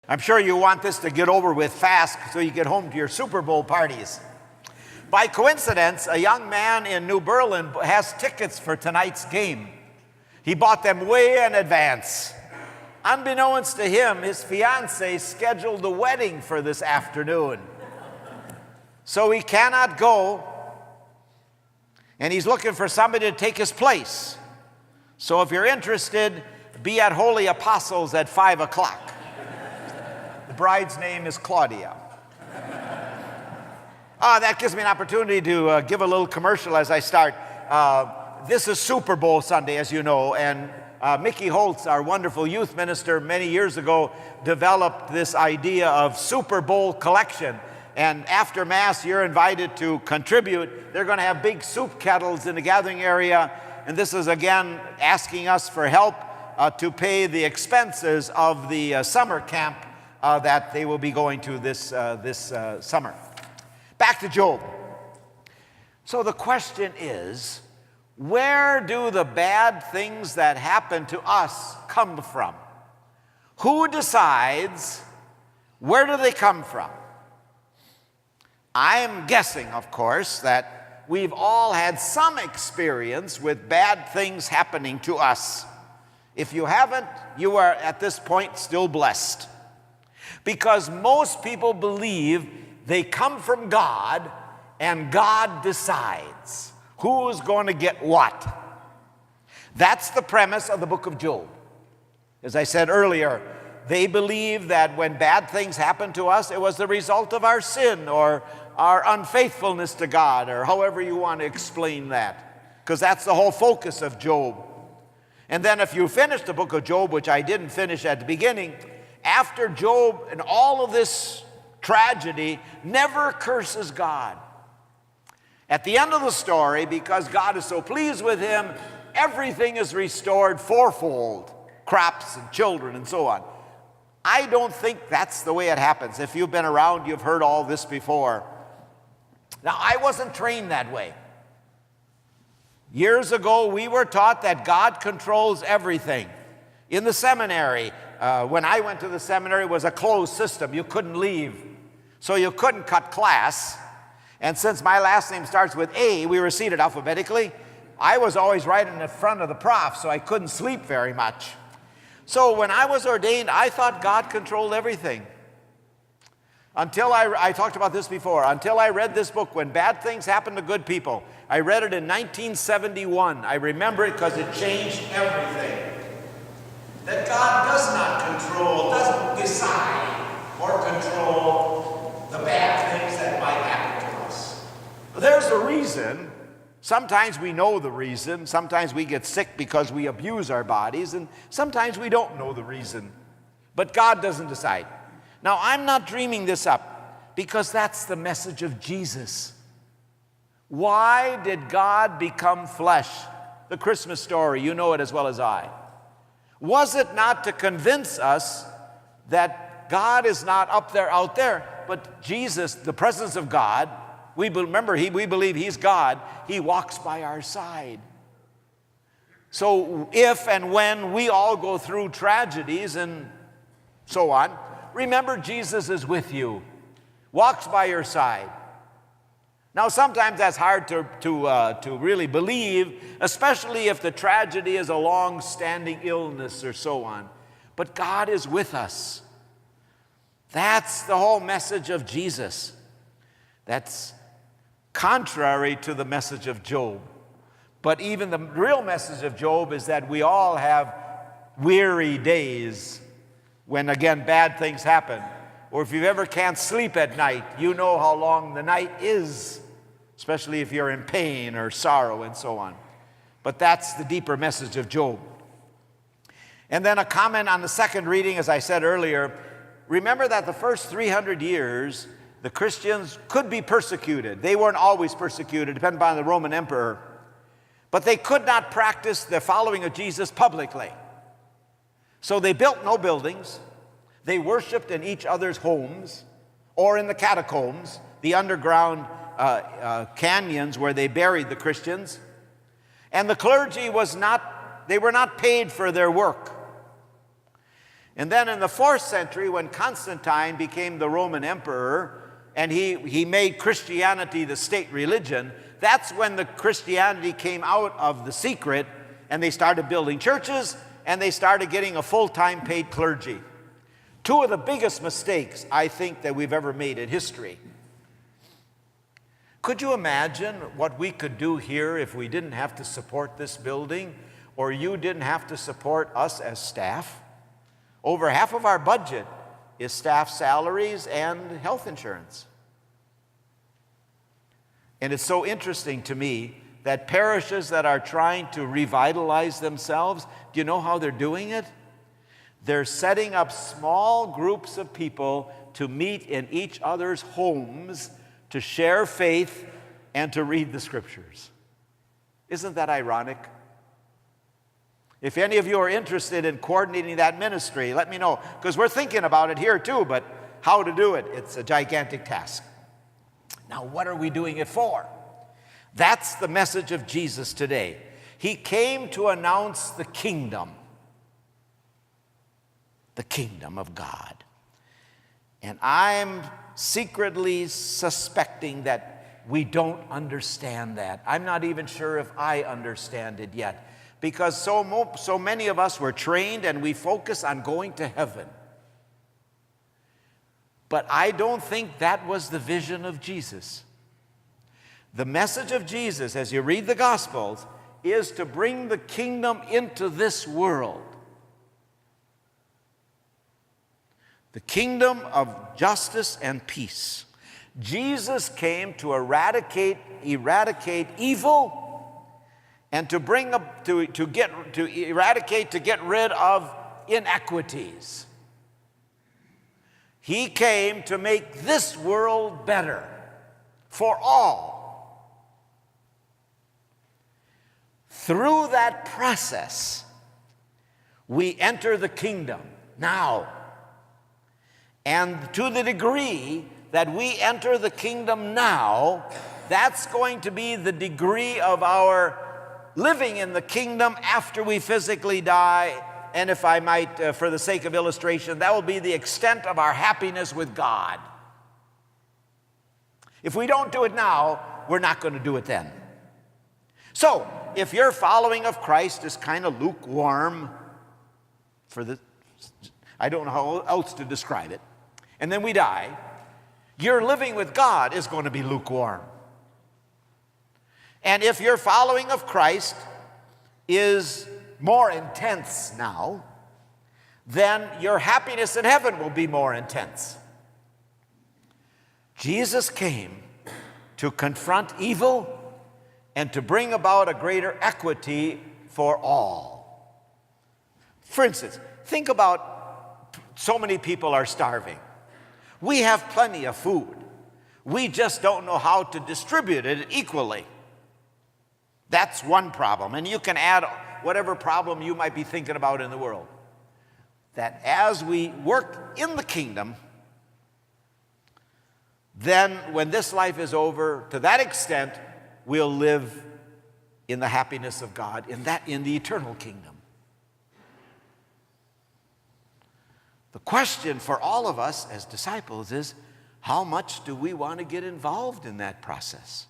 I'm sure you want this to get over with fast so you get home to your Super Bowl parties. By coincidence, a young man in New Berlin has tickets for tonight's game. He bought them way in advance. Unbeknownst to him, his fiancée scheduled the wedding for this afternoon. So he cannot go, and he's looking for somebody to take his place. So if you're interested, be at Holy Apostles at 5 o'clock. The bride's name is Claudia. That gives me an opportunity to give a little commercial as I start. This is Super Bowl Sunday, as you know, and Mickey Holtz, our wonderful youth minister, many years ago developed this idea of Super Bowl collection. And after Mass, you're invited to contribute. They're going to have big soup kettles in the gathering area. And this is, again, asking us for help to pay the expenses of the summer camp that they will be going to this summer. Back to Job. So the question is, where do the bad things that happen to us come from? Who decides where do they come from? I am guessing, of course, that we've all had some experience with bad things happening to us. If you haven't, you are at this point still blessed. Because most people believe they come from God and God decides who's going to get what. That's the premise of the book of Job. As I said earlier, they believe that when bad things happen to us, it was the result of our sin or our unfaithfulness to God, or however you want to explain that, because that's the whole focus of Job. And then if you finish the book of Job, which I didn't finish at the beginning, after Job and all of this tragedy never curses God. At the end of the story, because God is so pleased with him, everything is restored fourfold, crops and children and so on. I don't think that's the way it happens. If you've been around, you've heard all this before. Now, I wasn't trained that way. Years ago, we were taught that God controls everything. In the seminary, when I went to the seminary, it was a closed system. You couldn't leave. So you couldn't cut class. And since my last name starts with A, we were seated alphabetically. I was always right in the front of the prof, so I couldn't sleep very much. So when I was ordained, I thought God controlled everything. Until I talked about this before, until I read this book, When Bad Things Happen to Good People. I read it in 1971. I remember it because it changed everything. That God does not control, doesn't decide or control the bad things that might happen to us. There's a reason. Sometimes we know the reason. Sometimes we get sick because we abuse our bodies, and sometimes we don't know the reason. But God doesn't decide. Now, I'm not dreaming this up because that's the message of Jesus. Why did God become flesh? The Christmas story, you know it as well as I. Was it not to convince us that God is not up there, out there, but Jesus, the presence of God, we believe he's God, he walks by our side. So if and when we all go through tragedies and so on, remember Jesus is with you, walks by your side. Now, sometimes that's hard to really believe, especially if the tragedy is a long-standing illness or so on. But God is with us. That's the whole message of Jesus. That's contrary to the message of Job. But even the real message of Job is that we all have weary days when, again, bad things happen. Or if you ever can't sleep at night, you know how long the night is, especially if you're in pain or sorrow and so on. But that's the deeper message of Job. And then a comment on the second reading, as I said earlier, remember that the first 300 years, the Christians could be persecuted. They weren't always persecuted, depending upon the Roman emperor. But they could not practice the following of Jesus publicly. So they built no buildings. They worshiped in each other's homes or in the catacombs, the underground canyons where they buried the Christians. And the clergy were not paid for their work. And then in the 4th century, when Constantine became the Roman emperor, and he made Christianity the state religion, that's when the Christianity came out of the secret, and they started building churches, and they started getting a full-time paid clergy. Two of the biggest mistakes, I think, that we've ever made in history. Could you imagine what we could do here if we didn't have to support this building, or you didn't have to support us as staff? Over half of our budget is staff salaries and health insurance. And it's so interesting to me that parishes that are trying to revitalize themselves, do you know how they're doing it? They're setting up small groups of people to meet in each other's homes to share faith and to read the scriptures. Isn't that ironic? If any of you are interested in coordinating that ministry, let me know, because we're thinking about it here too, but how to do it, it's a gigantic task. Now, what are we doing it for? That's the message of Jesus today. He came to announce the kingdom of God. And I'm secretly suspecting that we don't understand that. I'm not even sure if I understand it yet, because so many of us were trained and we focus on going to heaven. But I don't think that was the vision of Jesus. The message of Jesus, as you read the Gospels, is to bring the kingdom into this world. The kingdom of justice and peace. Jesus came to eradicate evil and to get rid of inequities. He came to make this world better for all. Through that process, we enter the kingdom now. And to the degree that we enter the kingdom now, that's going to be the degree of our living in the kingdom after we physically die. And if I might, for the sake of illustration, that will be the extent of our happiness with God. If we don't do it now, we're not going to do it then. So, if your following of Christ is kind of lukewarm, I don't know how else to describe it, and then we die, your living with God is going to be lukewarm. And if your following of Christ is more intense now, then your happiness in heaven will be more intense. Jesus came to confront evil and to bring about a greater equity for all. For instance, think about so many people are starving. We have plenty of food. We just don't know how to distribute it equally. That's one problem. And you can add whatever problem you might be thinking about in the world. That as we work in the kingdom, then when this life is over, to that extent, we'll live in the happiness of God, in the eternal kingdom. The question for all of us as disciples is, how much do we want to get involved in that process?